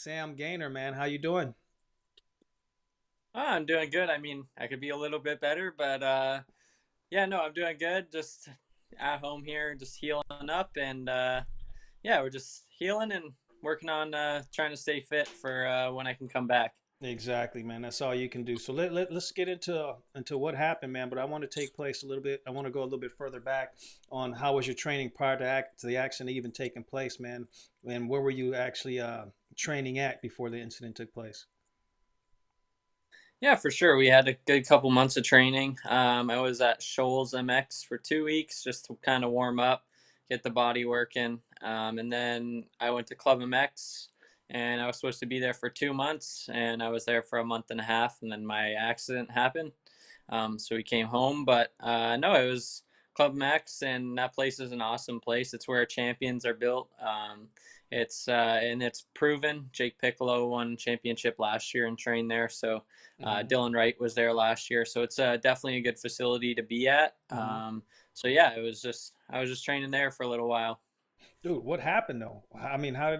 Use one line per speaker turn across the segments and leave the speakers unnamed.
Sam Gaynor, man. How you doing?
Oh, I'm doing good. I mean, I could be a little bit better, but yeah, no, I'm doing good. Just at home here, just healing up, and yeah, we're just healing and working on trying to stay fit for when I can come back.
Exactly, man. That's all you can do. So let's get into what happened, man. But I want to take place a little bit. I want to go a little bit further back on how was your training prior to the accident even taking place, man. And where were you actually training at before the incident took place?
Yeah, for sure. We had a good couple months of training. I was at Shoals MX for 2 weeks just to kind of warm up, get the body working. And then I went to Club MX and I was supposed to be there for 2 months and I was there for a month and a half and then my accident happened. So we came home, but no, it was Club MX and that place is an awesome place. It's where champions are built. And it's proven. Jake Piccolo won championship last year and trained there. So
Mm-hmm.
Dylan Wright was there last year, so it's definitely a good facility to be at.
Mm-hmm.
So yeah, it was just I was just training there for a little while.
Dude, what happened though? I mean, how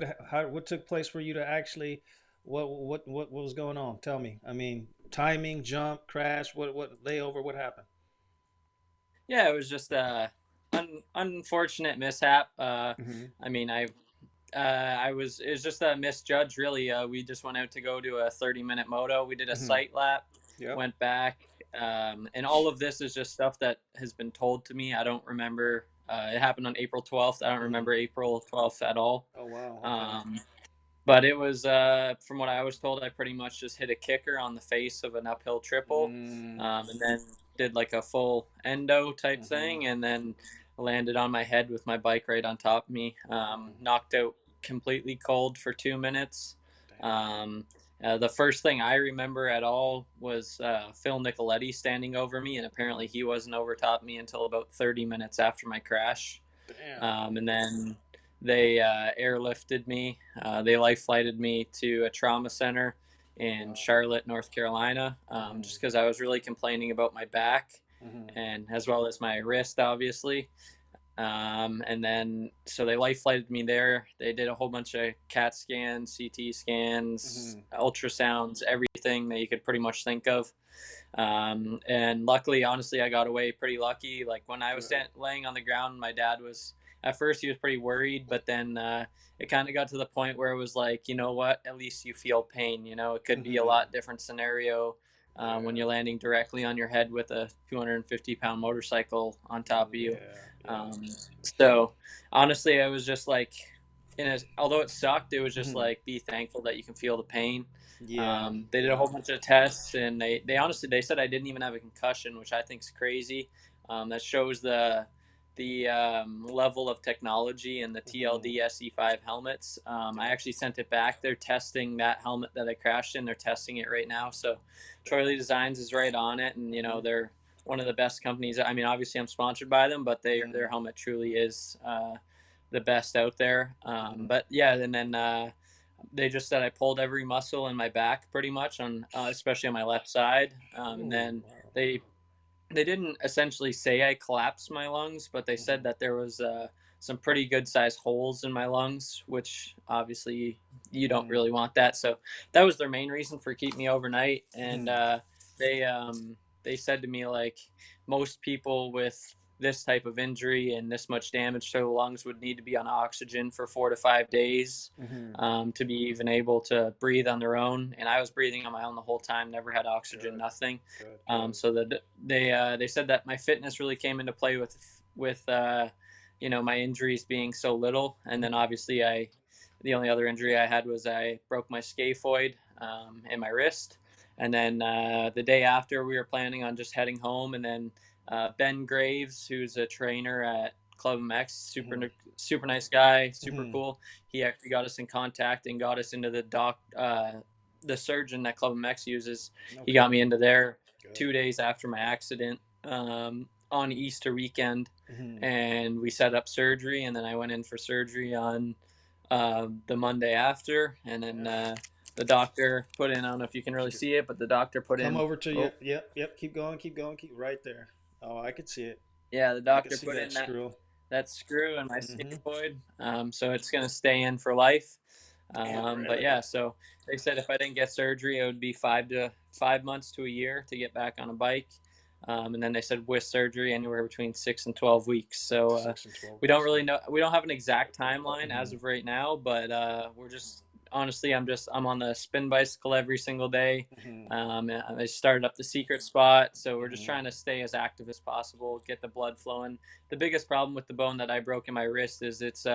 what took place for you to actually what was going on? Tell me. I mean, timing, jump, crash, what layover, what happened?
Yeah, it was just a unfortunate mishap.
Mm-hmm.
I mean, I was it was just a misjudge really. We just went out to go to a 30-minute moto. We did a
Mm-hmm.
sight lap,
Yep.
went back, and all of this is just stuff that has been told to me. I don't remember. It happened on April 12th. I don't
Mm-hmm.
remember April 12th at all.
Oh wow. Okay.
Um, But it was, from what I was told, I pretty much just hit a kicker on the face of an uphill triple,
Mm,
and then did like a full endo type
mm-hmm.
thing, and then landed on my head with my bike right on top of me.
Mm.
Knocked out completely cold for 2 minutes.
Damn.
Um, the first thing I remember at all was Phil Nicoletti standing over me, and apparently he wasn't over top of me until about 30 minutes after my crash.
Damn.
And then they airlifted me. They life flighted me to a trauma center in
Wow.
Charlotte, North Carolina,
Mm-hmm.
just because I was really complaining about my back
Mm-hmm.
and as well as my wrist, obviously. And then so they life flighted me there. They did a whole bunch of CAT scans, CT scans,
Mm-hmm.
ultrasounds, everything that you could pretty much think of. And luckily, honestly, I got away pretty lucky. Like when I was
Good.
laying on the ground, my dad was at first he was pretty worried, but then it kind of got to the point where it was like, you know what? At least you feel pain. You know, it could be a
Mm-hmm.
lot different scenario when
Yeah.
you're landing directly on your head with a 250-pound motorcycle on top of you.
Yeah. Yeah.
Um, so honestly, I was just like, although it sucked, it was just
Mm-hmm.
like be thankful that you can feel the pain.
Yeah.
They did a
Yeah.
whole bunch of tests, and they honestly they said I didn't even have a concussion, which I think is crazy. That shows the level of technology and the
Mm-hmm.
TLD SE5 helmets. I
Yep.
actually sent it back. They're testing that helmet that I crashed in. They're testing it right now. So Troy Lee
Damn.
Designs is right on it, and
Mm-hmm.
they're one of the best companies. I mean, obviously I'm sponsored by them, but their
Mm-hmm.
helmet truly is the best out there.
Mm-hmm.
But yeah, and then they just said I pulled every muscle in my back pretty much on, especially on my left side. And
Ooh.
then
Wow.
they didn't essentially say I collapsed my lungs, but they
Mm-hmm.
said that there was some pretty good sized holes in my lungs, which obviously you don't
Mm-hmm.
really want that. So that was their main reason for keeping me overnight. And
Mm-hmm.
they they said to me like most people with this type of injury and this much damage to the lungs would need to be on oxygen for 4 to 5 days
Mm-hmm.
to be even able to breathe on their own. And I was breathing on my own the whole time, never had oxygen,
Good.
nothing.
Good. Good.
So that they said that my fitness really came into play with my injuries being so little, and then
Mm-hmm.
obviously I the only other injury I had was I broke my scaphoid in my wrist, and then the day after we were planning on just heading home, and then Ben Graves, who's a trainer at Club MX,
Mm-hmm.
super nice guy, super
Mm-hmm.
cool. He actually got us in contact and got us into the surgeon that Club MX uses. He got
Okay.
me into there
Good.
2 days after my accident on Easter weekend,
Mm-hmm.
and we set up surgery. And then I went in for surgery on the Monday after, and then
Yeah.
the doctor put in. I don't know if you can really see it, but the doctor put
Come
in.
over to you.
Oh,
Yep. Yep. Keep going. Keep going. Keep right there. Oh, I could see it.
yeah, the
I could
doctor
see
put
that
in
screw.
that screw in my
Mm-hmm.
scaphoid, so it's going to stay in for life.
Damn,
But
really?
yeah, so they said if I didn't get surgery, it would be 5 months to a year to get back on a bike. And then they said with surgery, anywhere between 6 and 12 weeks. So
6 and 12
we don't
weeks.
really know. We don't have an exact timeline as
Hmm.
of right now, but we're just honestly, I'm on the spin bicycle every single day.
Hmm.
I started up the secret spot, so we're just
Hmm.
trying to stay as active as possible, get the blood flowing. The biggest problem with the bone that I broke in my wrist is it's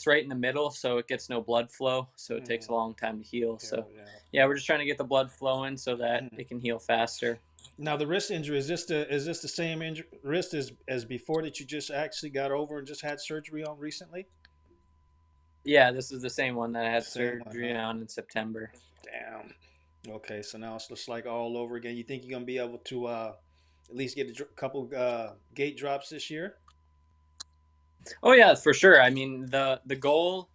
right in the middle, so it gets no blood flow, so it takes a
Hmm.
long time to heal. So
Hell yeah.
yeah, we're just trying to get the blood flowing so that
Mhm.
it can heal faster.
Now the wrist injury, is this the same wrist as before that you just actually got over and just had surgery on recently?
Yeah, this is the same one that I had
Same one,
surgery
huh?
on in September.
Damn. Okay, so now it's just like all over again. You think you're gonna be able to at least get a couple gate drops this year?
Oh yeah, for sure. I mean, the goal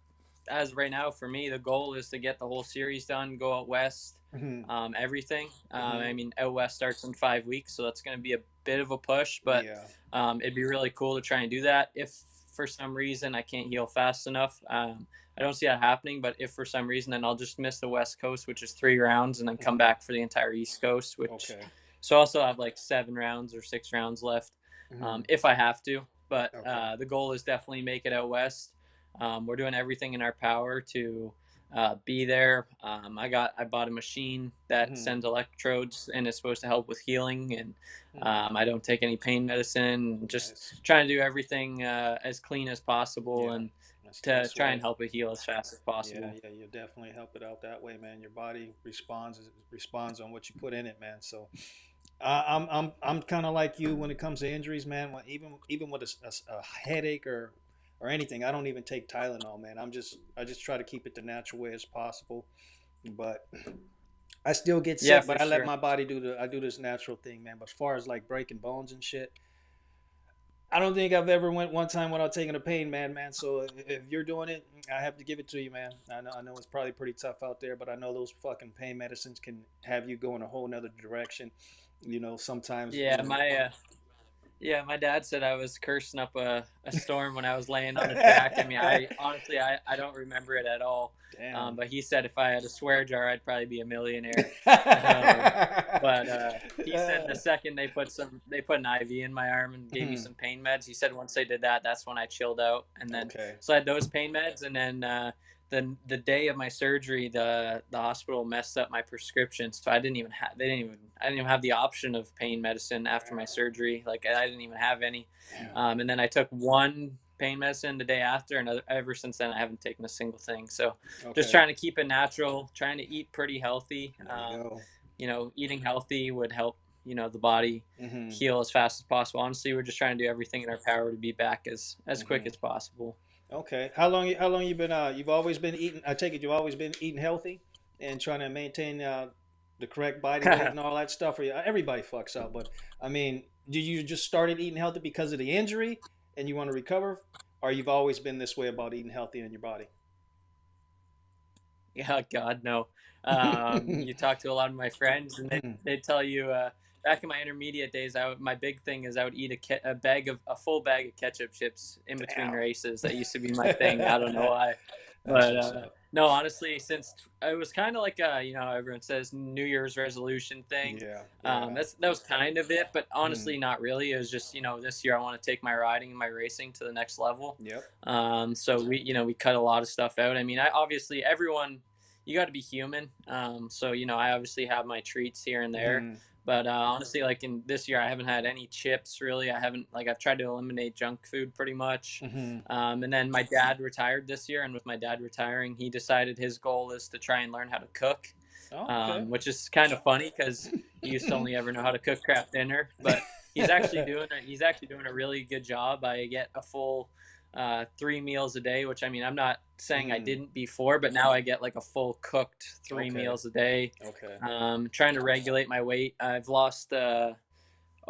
as right now for me, the goal is to get the whole series done, go out west,
Hmm.
everything.
Hmm.
I mean, out west starts in 5 weeks, so that's going to be a bit of a push, but
Yeah.
it'd be really cool to try and do that. If for some reason I can't heal fast enough, I don't see that happening. But if for some reason, then I'll just miss the west coast, which is 3 rounds, and then come
Hmm.
back for the entire east coast, which
Okay.
so I also have like 7 rounds or 6 rounds left,
Hmm.
if I have to. But
Okay.
the goal is definitely make it out west. We're doing everything in our power to be there. I bought a machine that
Hmm.
sends electrodes and is supposed to help with healing. And
Hmm.
I don't take any pain medicine. Just
Nice.
trying to do everything as clean as possible
Yeah.
and
That's the
to
best
try
way.
and help it heal as fast as
Yeah,
possible.
yeah, you definitely help it out that way, man. Your body responds on what you put in it, man. So I'm kind of like you when it comes to injuries, man. Even with a headache or anything, I don't even take Tylenol, man. I just try to keep it the natural way as possible. But I still get
Yeah,
sick,
for
but I let
sure.
my body I do this natural thing, man. But as far as like breaking bones and shit, I don't think I've ever went one time without taking a pain med, man. So if you're doing it, I have to give it to you, man. I know it's probably pretty tough out there, but I know those fucking pain medicines can have you go in a whole nother direction. Sometimes,
Yeah, my dad said I was cursing up a storm when I was laying on the track. I mean, I honestly I don't remember it at all.
Damn.
But he said if I had a swear jar, I'd probably be a millionaire. Um, but he said the second they put an IV in my arm and gave me some pain meds. He said once they did that, that's when I chilled out. And then
Okay.
so I had those pain meds, and then the day of my surgery, the hospital messed up my prescription, so I didn't even have the option of pain medicine after my surgery. Like I didn't even have any.
Damn.
And then I took one pain medicine the day after, and ever since then I haven't taken a single thing. So just
Okay.
trying to keep it natural, trying to eat pretty healthy.
There you go.
Eating healthy would help the body
Hmm.
heal as fast as possible. Honestly, we're just trying to do everything in our power to be back as quick
Hmm.
as possible.
Okay. How long you been you've always been eating, I take it you've always been eating healthy and trying to maintain the correct body weight and all that stuff, or everybody fucks up, but I mean, did you just started eating healthy because of the injury and you want to recover, or you've always been this way about eating healthy in your body?
Yeah, God, no. You talk to a lot of my friends, and they tell you. Back in my intermediate days, my big thing is I would eat a full bag of ketchup chips in between
Damn.
races. That used to be my thing. I don't know why,
That's
but
what's up.
no, honestly, since it was kind of like everyone says New Year's resolution thing.
Yeah, yeah.
That was kind of it, but
Hmm.
honestly, not really. It was just this year I want to take my riding and my racing to the next level.
Yep.
So we cut a lot of stuff out. I mean, I obviously everyone you got to be human. So I obviously have my treats here and there,
Hmm.
but honestly, like in this year, I haven't had any chips really. I've tried to eliminate junk food pretty much.
Hmm.
And then my dad retired this year, and with my dad retiring, he decided his goal is to try and learn how to cook,
Oh, okay.
which is kind of funny because he used to only ever know how to cook craft dinner, but he's actually doing a really good job. I get a full 3 meals a day, which I mean I'm not saying I
Hmm.
didn't before, but now I get like a full cooked three
Okay.
meals a day.
Okay.
Trying to regulate my weight. I've lost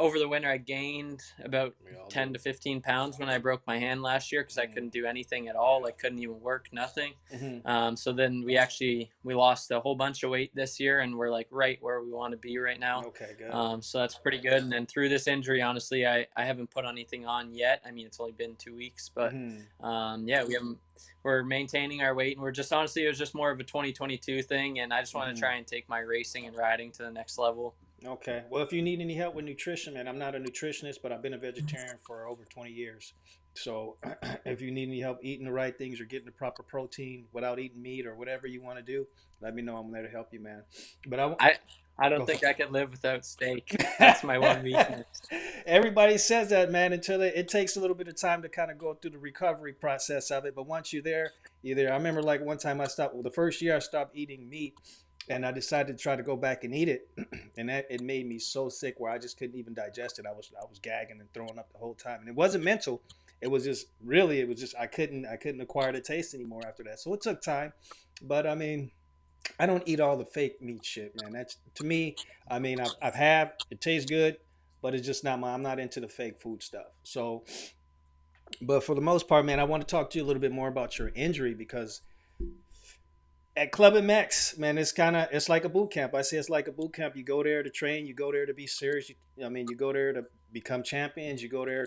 over the winter I gained about
We all
10
do.
to 15 pounds when I broke my hand last year because I
Mm,
couldn't do anything at all.
yeah.
Like couldn't even work, nothing.
Hmm.
So then we lost a whole bunch of weight this year, and we're like right where we want to be right now.
Okay, good.
So that's pretty good. And then through this injury, honestly, I haven't put anything on yet. I mean, it's only been 2 weeks, but
Hmm.
yeah, we're maintaining our weight, and we're just honestly, it was just more of a 2022 thing, and I just want to
Hmm.
try and take my racing and riding to the next level.
Okay. Well, if you need any help with nutrition, man, I'm not a nutritionist, but I've been a vegetarian for over 20 years. So if you need any help eating the right things or getting the proper protein without eating meat or whatever you want to do, let me know. I'm there to help you, man. But
I I
go
don't
for
think I could live without steak. That's my one weakness.
Everybody says that, man, until it takes a little bit of time to kind of go through the recovery process of it. But once you're there, you're there. I remember like one time I stopped, well, the first year I stopped eating meat and I decided to try to go back and eat it. And that it made me so sick where I just couldn't even digest it. I was gagging and throwing up the whole time. And it wasn't mental. It was just really, it was just I couldn't acquire the taste anymore after that. So it took time. But I mean, I don't eat all the fake meat shit, man. That's to me. I mean, I've had it tastes good, but it's just not my. I'm not into the fake food stuff. So, but for the most part, man, I want to talk to you a little bit more about your injury because at Club MX, man, it's like a boot camp. I say it's like a boot camp. You go there to train. You go there to be serious. I mean, you go there to become champions. You go there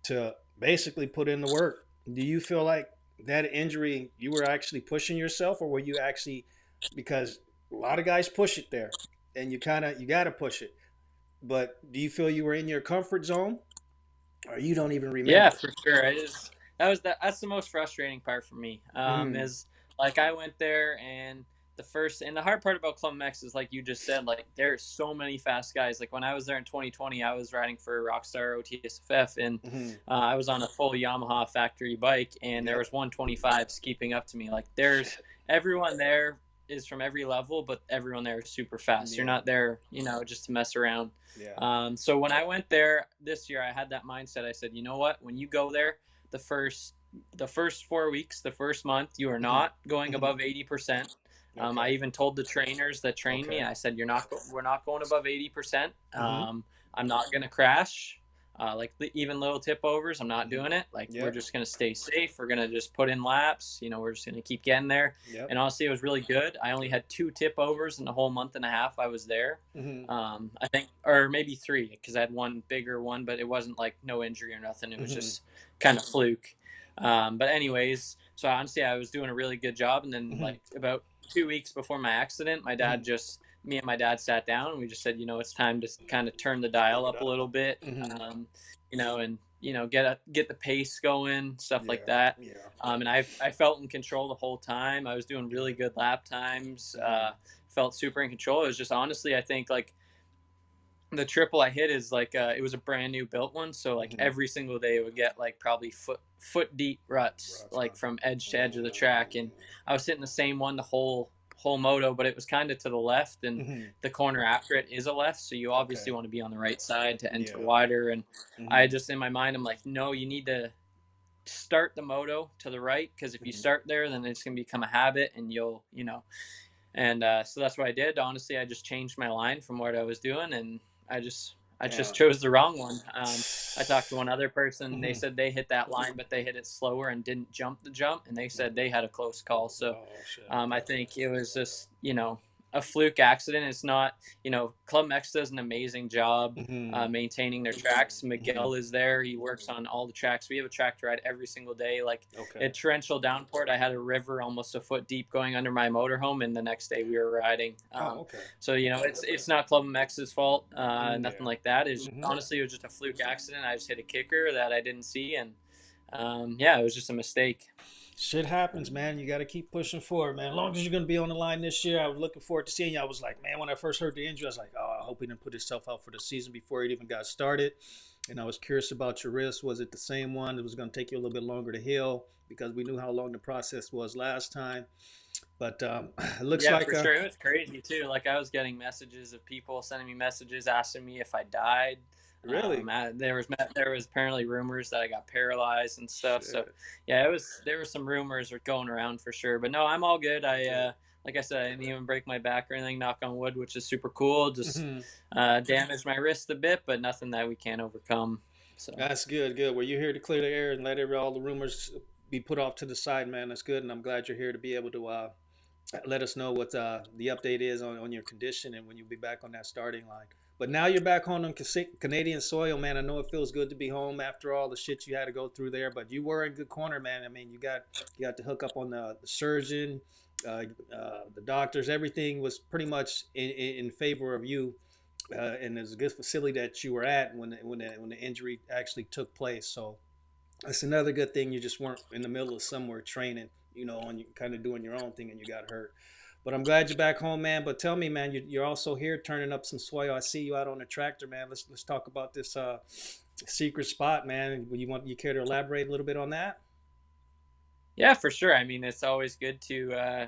to basically put in the work. Do you feel like that injury you were actually pushing yourself, or were you actually because a lot of guys push it there, and you got to push it. But do you feel you were in your comfort zone, or you don't even
Yeah,
remember?
for sure. That's the most frustrating part for me.
Mm-hmm.
Is like I went there and the hard part about Club Mex is like you just said, like there's so many fast guys. Like when I was there in 2020, I was riding for Rockstar OTSFF, and
Mm-hmm.
I was on a full Yamaha factory bike, and there
Yep.
was 125s keeping up to me. Like there's
Shit.
everyone there is from every level, but everyone there is super fast. You're
Yeah.
not there, just to mess around.
Yeah.
So when I went there this year, I had that mindset. I said, you know what? When you go there, the first the first 4 weeks, the first month, you are
Mm-hmm.
not going
Mm-hmm.
above 80%. I
Okay.
even told the trainers that trained me,
Okay.
I said, we're not going above 80%.
Mm-hmm.
I'm not going to crash. Like even little tip overs, I'm not
Mm-hmm.
doing it. Like we're
Yep.
just gonna stay safe. We're gonna just put in laps. We're just gonna keep getting there.
Yep.
And honestly, it was really good. I only had 2 tip overs in the whole month and a half I was there.
Mm-hmm.
I think, or maybe 3, because I had one bigger one, but it wasn't like no injury or nothing. It was
Mm-hmm.
just kind of fluke. But anyways, so honestly, I was doing a really good job. And then
Mm-hmm.
like about 2 weeks before my accident,
Mm-hmm.
me and my dad sat down and we just said, it's time to kind of turn the dial
Pick it
up a
up.
little bit,
Mm-hmm.
and get the pace going, stuff like
Yeah.
that.
Yeah.
And I felt in control the whole time. I was doing really
Good.
good lap times.
Mm-hmm.
Felt super in control. It was just honestly, I think like the triple I hit is like it was a brand new built one, so like
Mm-hmm.
every single day it would get like probably foot deep ruts
Rough,
like
huh?
from edge to edge of the track, and
Mm-hmm.
I was hitting the same one the whole moto, but it was kind of to the left, and
Mm-hmm.
the corner after it is a left, so you obviously
Okay.
want to be on the right side to enter
Yeah.
wider. And I
Mm-hmm.
just in my mind I'm like, no, you need to start the moto to the right, because if you
Mm-hmm.
start there, then it's going to become a habit, and and so that's what I did. Honestly, I just changed my line from what I was doing, and I
Yeah.
just chose the wrong one. I talked to one other person. They
Mm-hmm.
said they hit that line, but they hit it slower and didn't jump the jump, and they said
Mm-hmm.
they had a close call. So
Oh shit.
I
Okay.
think it was just a fluke accident. It's not. Club Mex does an amazing job
Mm-hmm.
maintaining their tracks.
Mm-hmm.
Miguel is there. He works on all the tracks. We have a track to ride every single day. Like
Okay.
at torrential downpour, I had a river almost a foot deep going under my motorhome, and the next day we were riding.
Oh, okay.
So it's not Club Mex's fault. Nothing
Yeah.
like that. It's
Mm-hmm.
honestly it was just a fluke accident. I just hit a kicker that I didn't see, and yeah, it was just a mistake.
Shit happens, man. You got to keep pushing forward, man. As long as you're going to be on the line this year, I was looking forward to seeing you. I was like, man, when I first heard the injury, I was like, oh, I hope he didn't put himself out for the season before it even got started. And I was curious about your wrist. Was it the same one? It was going to take you a little bit longer to heal because we knew how long the process was last time. But it looks
Yeah,
like,
for sure. It was crazy too. Like I was getting messages of people sending me messages asking me if I died.
really?
There was apparently rumors that I got paralyzed and stuff. So
Shit.
yeah, there was some rumors going around for sure. But no, I'm all good.
Good.
like I said, I didn't even break my back or anything, knock on wood, which is super cool. Just
Hmm.
damaged my wrist a bit, but nothing that we can't overcome. So
That's good, good. Well, you're here to clear the air and let all the rumors be put off to the side, man. That's good, and I'm glad you're here to be able to let us know what the update is on your condition and when you'll be back on that starting line. But now you're back home on Canadian soil, man. I know it feels good to be home after all the shit you had to go through there, but you were in good corner, man. I mean, you got to hook up on the surgeon, the doctors. Everything was pretty much in favor of you, and there's a good facility that you were at when the injury actually took place. So that's another good thing. You just weren't in the middle of somewhere training, and you kind of doing your own thing and you got hurt. But I'm glad you're back home, man. But tell me, man, you're also here turning up some soil. I see you out on the tractor, man. Let's talk about this secret spot, man. You care to elaborate a little bit on that?
yeah, for sure. I mean, it's always good to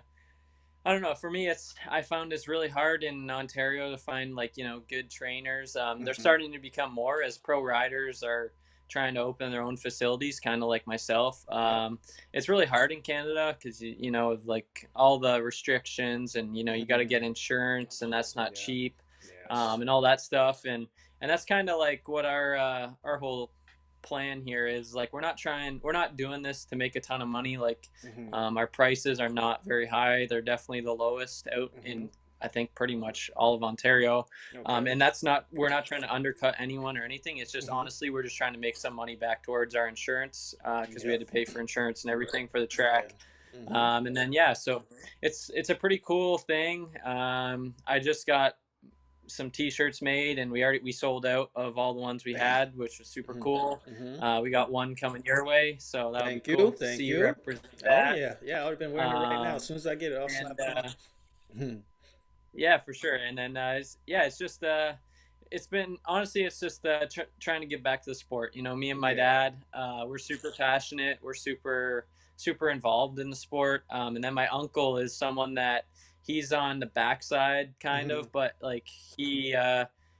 I don't know. For me, I found it's really hard in Ontario to find like good trainers. They're
Hmm.
starting to become more as pro riders are trying to open their own facilities, kind of like myself.
Yep.
It's really hard in Canada because of like all the restrictions, and you got to
Hmm.
get insurance, and that's not
Yeah.
cheap,
Yes.
and all that stuff, and that's kind of like what our whole plan here is. Like we're not doing this to make a ton of money. Like
Hmm.
our prices are not very high. They're definitely the lowest out
Hmm.
in, I think, pretty much all of Ontario.
Okay.
And that's not, we're not trying to undercut anyone or anything. It's just
Hmm.
honestly, we're just trying to make some money back towards our insurance because we had
Yep.
to pay for insurance and everything for the
Yeah.
track.
Hmm.
And then, yeah, so it's a pretty cool thing. I just got some t-shirts made, and we sold out of all the ones we
Bam.
had, which was super
Hmm.
cool.
Hmm.
We got one coming your way, so that would be
Thank
cool
you.
to see
Thank
you
you.
represent
Oh
that.
yeah, yeah. I would have been wearing it right now. As
um,
soon as I get it, I'll
and
slap it on. Mhm.
Yeah, for sure. And then yeah, it's just it's been, honestly, it's just trying to get back to the sport. Me and my
Yeah.
dad, we're super passionate, we're super involved in the sport. And then my uncle is someone that he's on the backside kind
Hmm.
of, but like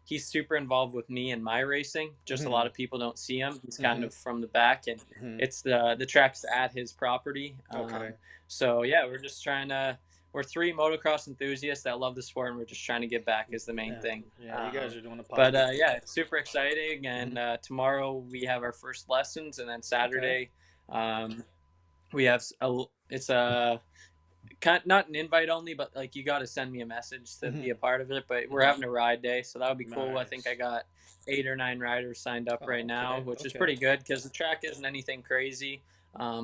he's super involved with me and my racing. Just a lot
Hmm.
of people don't see him. He's kind
Hmm.
of from the back, and
Hmm.
it's the track's at his property.
Okay.
So yeah, we're three motocross enthusiasts that love the sport, and we're just trying to get back is the main
Yeah.
thing.
Yeah. You guys are doing a
But
positive thing.
yeah, it's super exciting.
Hmm.
And tomorrow we have our first lessons, and then
Okay.
Saturday um, we have it's a not an invite only, but like you got to send me a message to be
Hmm.
a part of it. But we're
Hmm.
having a ride day, so that would be cool. I think I
Nice.
got 8 or 9 riders signed up right
Oh,
now,
okay.
which is
Okay.
pretty good because the track isn't anything crazy.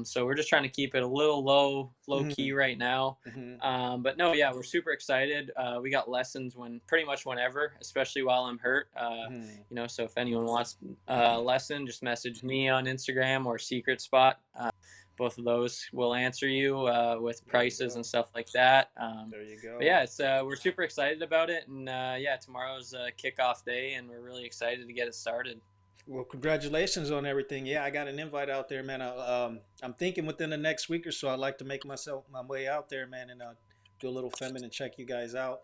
So we're just trying to keep it a little low key
Hmm.
right now.
Hmm.
But no, yeah, we're super excited. We got lessons pretty much whenever, especially while I'm hurt.
Hmm.
So if anyone wants a lesson, just message me on Instagram or Secret Spot. Both of those will answer you with
There you
prices
go.
and stuff like that.
There you
But
go.
yeah, it's we're super excited about it, and yeah, tomorrow's kickoff day, and we're really excited to get it started.
Well, congratulations on everything. Yeah, I got an invite out there, man. I'm thinking within the next week or so, I'd like to make my way out there, man, and do a little filming and check you guys out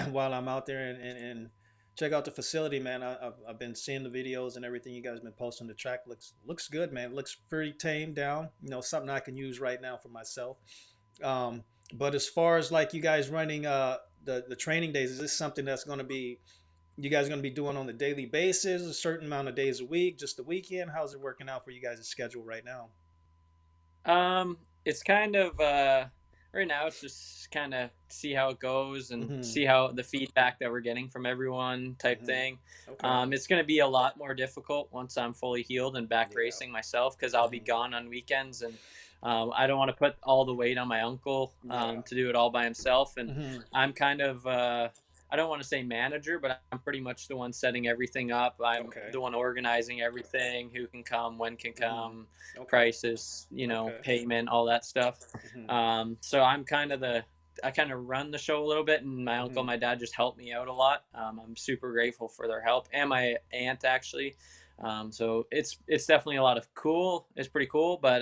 while I'm out there and check out the facility, man. I've been seeing the videos and everything you guys have been posting. The track looks good, man. It looks pretty tamed down. Something I can use right now for myself. Um, but as far as like you guys running the training days, is this something that's going to be you guys going to be doing on a daily basis, a certain amount of days a week, just the weekend? How's it working out for you guys' schedule right now?
It's kind of right now. It's just kind of see how it goes and
Mm-hmm.
see how the feedback that we're getting from everyone type
Mm-hmm.
thing.
Okay.
It's going to be a lot more difficult once I'm fully healed and back
Yeah.
racing myself because I'll be
Mm-hmm.
gone on weekends, and I don't want to put all the weight on my uncle
Yeah.
to do it all by himself. And
Mm-hmm.
I'm kind of I don't want to say manager, but I'm pretty much the one setting everything up. I'm
Okay.
the one organizing everything, who can come, when can
Mm-hmm.
come,
Okay.
prices,
Okay.
payment, all that stuff.
Mm-hmm.
So I kind of run the show a little bit, and my uncle
Mm-hmm.
and my dad just help me out a lot. I'm super grateful for their help, and my aunt actually. So it's definitely a lot of cool. It's pretty cool, but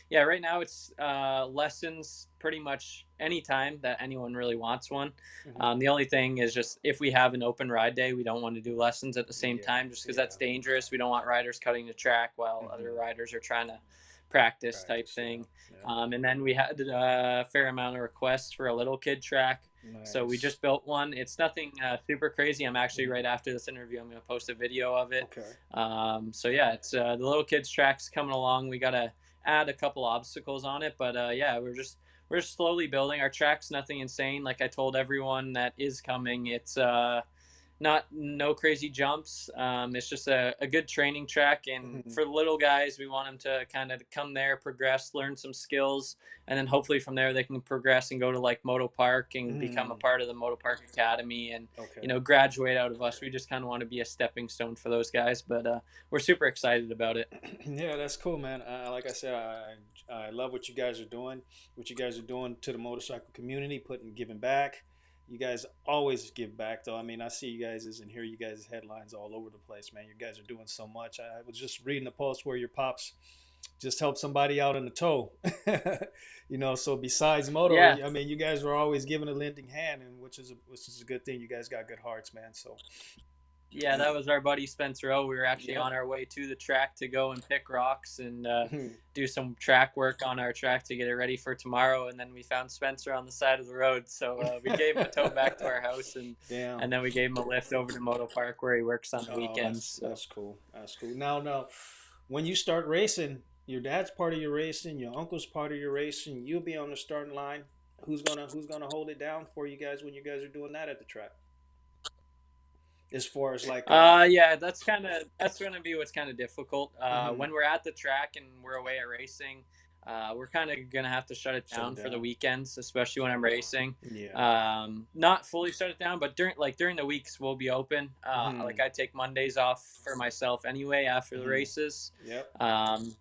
yeah, right now it's lessons pretty much anytime that anyone really wants one.
Mm-hmm.
The only thing is just if we have an open ride day, we don't want to do lessons at the same
Yeah.
time just because
Yeah.
that's dangerous. We don't want riders cutting the track while other
Mm-hmm.
riders are trying to practice type
Practice, yeah,
thing.
yeah.
And then we had a fair amount of requests for a little kid track. So we
Nice.
just built one. It's nothing super crazy. I'm actually
Mhm.
right after this interview. I'm going to post a video of it.
Okay.
So yeah, it's the little kids track's coming along. We got to add a couple obstacles on it, but yeah, we're just slowly building our tracks. Nothing insane. Like I told everyone that is coming. It's not no crazy jumps. It's just a good training track, and
Mhm.
for the little guys, we want them to kind of come there, progress, learn some skills, and then hopefully from there they can progress and go to like Moto Park and become a
Mhm.
part of the Moto Park Academy, and
Okay.
graduate out of us. We just kind of want to be a stepping stone for those guys, but we're super excited about it.
Yeah, that's cool, man. Like I said, I love what you guys are doing. What you guys are doing to the motorcycle community, giving back. You guys always give back, though. I mean, I see you guys and hear you guys headlines all over the place, man. You guys are doing so much. I was just reading a post where your pops just helped somebody out in the toe. So besides moto,
Yeah,
I mean, you guys are always giving a lending hand, and which is a good thing. You guys got good hearts, man. So
yeah, that was our buddy Spencer O. We were actually
yep.
on our way to the track to go and pick rocks and do some track work on our track to get it ready for tomorrow. And then we found Spencer on the side of the road, so we gave him a tow back to our house, and
Damn.
then we gave him a lift over to Moto Park where he works on the
Oh,
weekends. So
that's cool. That's cool. Now, when you start racing, your dad's part of your racing, your uncle's part of your racing. You'll be on the starting line. Who's gonna hold it down for you guys when you guys are doing that at the track? As far as like
yeah, that's gonna be what's kind of difficult.
hmm
When we're at the track and we're away at racing, we're kind of gonna have to shut it
shut it
down for the
down.
weekends, especially when I'm racing.
Yeah.
Not fully shut it down, but during the weeks we'll be open. Like
hmm
I take Mondays off for myself anyway after the
hmm
races.
Yep.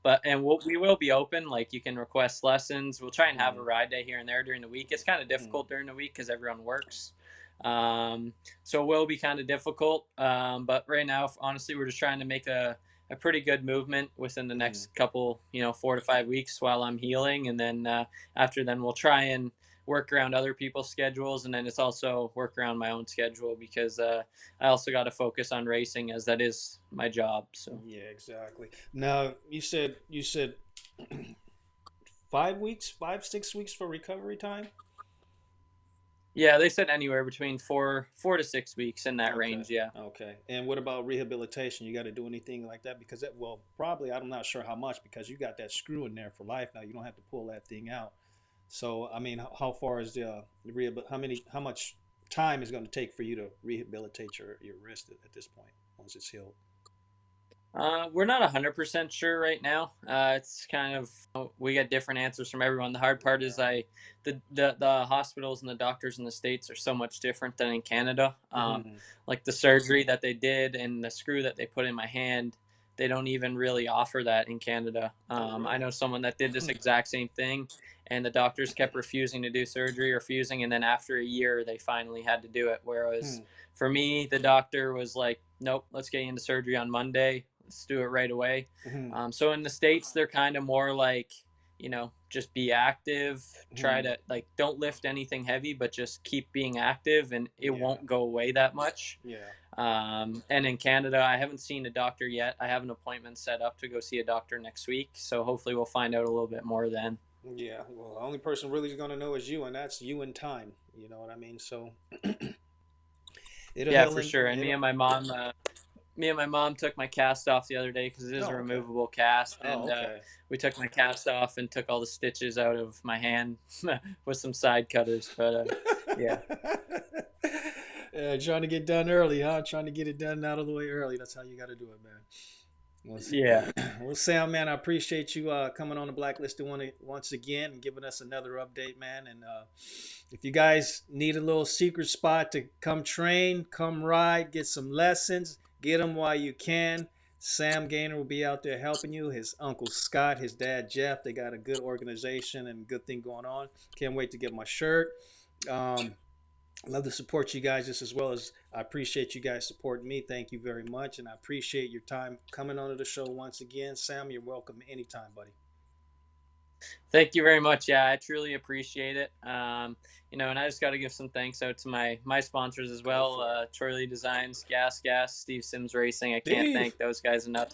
But and we will be open. Like you can request lessons. We'll try and have a
hmm
ride day here and there during the week. It's kind of
hmm
difficult during the week because everyone works. So it will be kind of difficult. But right now, honestly, we're just trying to make a pretty good movement within the
hmm
next couple, 4 to 5 weeks while I'm healing. And then after then, we'll try and work around other people's schedules. And then it's also work around my own schedule because I also got to focus on racing as that is my job. So.
Yeah, exactly. Now you said 5 weeks, 5 6 weeks for recovery time.
Yeah, they said anywhere between 4 to 6 weeks in that
Okay.
range. Yeah.
Okay. And what about rehabilitation? You got to do anything like that because well, probably I'm not sure how much because you got that screw in there for life now. You don't have to pull that thing out. So I mean, how far is the rehab? How much time is going to take for you to rehabilitate your wrist at this point once it's healed?
We're not 100% sure right now. It's kind of we get different answers from everyone. The hard part is
Yeah.
the hospitals and the doctors in the States are so much different than in Canada.
hmm
Like the surgery that they did and the screw that they put in my hand, they don't even really offer that in Canada.
Oh,
I
really?
know someone that did this exact same thing, and the doctors kept refusing to do surgery, refusing, and then after a year they finally had to do it. Whereas
Hmm.
for me, the doctor was like, "Nope, let's get you into surgery on Monday. Let's do it right away."
Hmm.
So in the States, they're kind of more like, just be active, try
Hmm.
to like, don't lift anything heavy, but just keep being active and it
Yeah.
won't go away that much.
Yeah.
And in Canada, I haven't seen a doctor yet. I have an appointment set up to go see a doctor next week. So hopefully we'll find out a little bit more then.
Yeah. Well, the only person really is going to know is you, and that's you in time. You know what I mean? So it'll
Yeah,
heal
for
and
sure. And
it'll.
me and my mom took my cast off the other day because it is a
Oh, okay.
removable cast,
Oh,
and
okay.
we took my cast off and took all the stitches out of my hand with some side cutters. But yeah,
Trying to get done early, huh? Trying to get it done out of the way early. That's how you got to do it, man.
yeah,
Well, Sam, man, I appreciate you coming on the Blacklisted one once again and giving us another update, man. And if you guys need a little secret spot to come train, come ride, get some lessons, get them while you can. Sam Gaynor will be out there helping you. His uncle Scott, his dad Jeff, they got a good organization and good thing going on. Can't wait to get my shirt. Um, love to support you guys just as well as I appreciate you guys supporting me. Thank you very much. And I appreciate your time coming onto the show once again. Sam, you're welcome anytime, buddy.
Thank you very much. Yeah, I truly appreciate it. And I just got to give some thanks out to my sponsors as
Go
well.
for it.
Troy Designs, Gas, Steve Sims Racing. I can't
Steve.
thank those guys enough,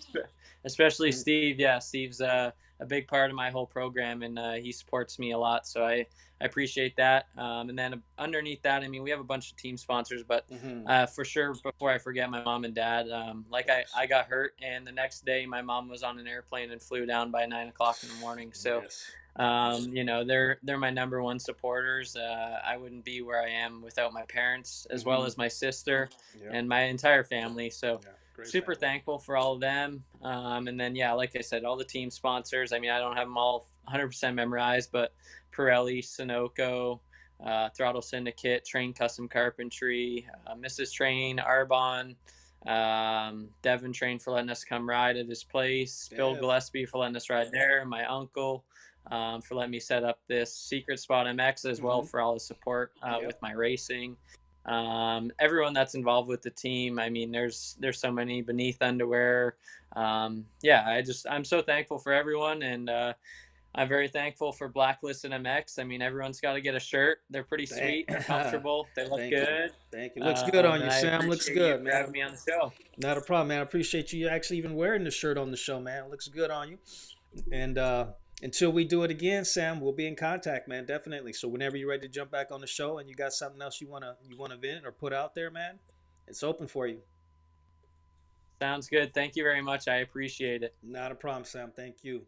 especially
Mm,
Steve. Yeah, Steve's a big part of my whole program, and he supports me a lot. So I appreciate that. And then underneath that, I mean, we have a bunch of team sponsors, but
mm-hmm.
for sure, before I forget, my mom and dad. Like
Yes.
I got hurt, and the next day, my mom was on an airplane and flew down by 9 o'clock in the morning. So
Yes.
they're my number one supporters. I wouldn't be where I am without my parents, as well
Mm-hmm.
as my sister
Yep.
and my entire family. So
Yeah. Great
super
family.
thankful for all of them. And then yeah, like I said, all the team sponsors. I mean, I don't have them all 100% memorized, but Pirelli, Sunoco, Throttle Syndicate, Train Custom Carpentry, Mrs. Train, Arbonne. Devin Train for letting us come ride at his place. Bill
Dev.
Gillespie for letting us ride there. My uncle for letting me set up this secret spot MX, as well
Mm-hmm.
for all the support
Yep.
with my racing. Everyone that's involved with the team. I mean, there's so many beneath underwear. Yeah, I'm so thankful for everyone, and I'm very thankful for BlackListed Mx. I mean, everyone's got to get a shirt. They're pretty
Thank,
sweet. They're comfortable. They look
thank you.
good.
Thank you. Looks good on
And
you,
I
Sam. Looks
appreciate you
good,
for having
man.
me on the show.
Not a problem, man. I appreciate you actually even wearing the shirt on the show, man. It looks good on you. And until we do it again, Sam, we'll be in contact, man. Definitely. So whenever you're ready to jump back on the show and you got something else you wanna vent or put out there, man, it's open for you.
Sounds good. Thank you very much. I appreciate it.
Not a problem, Sam. Thank you.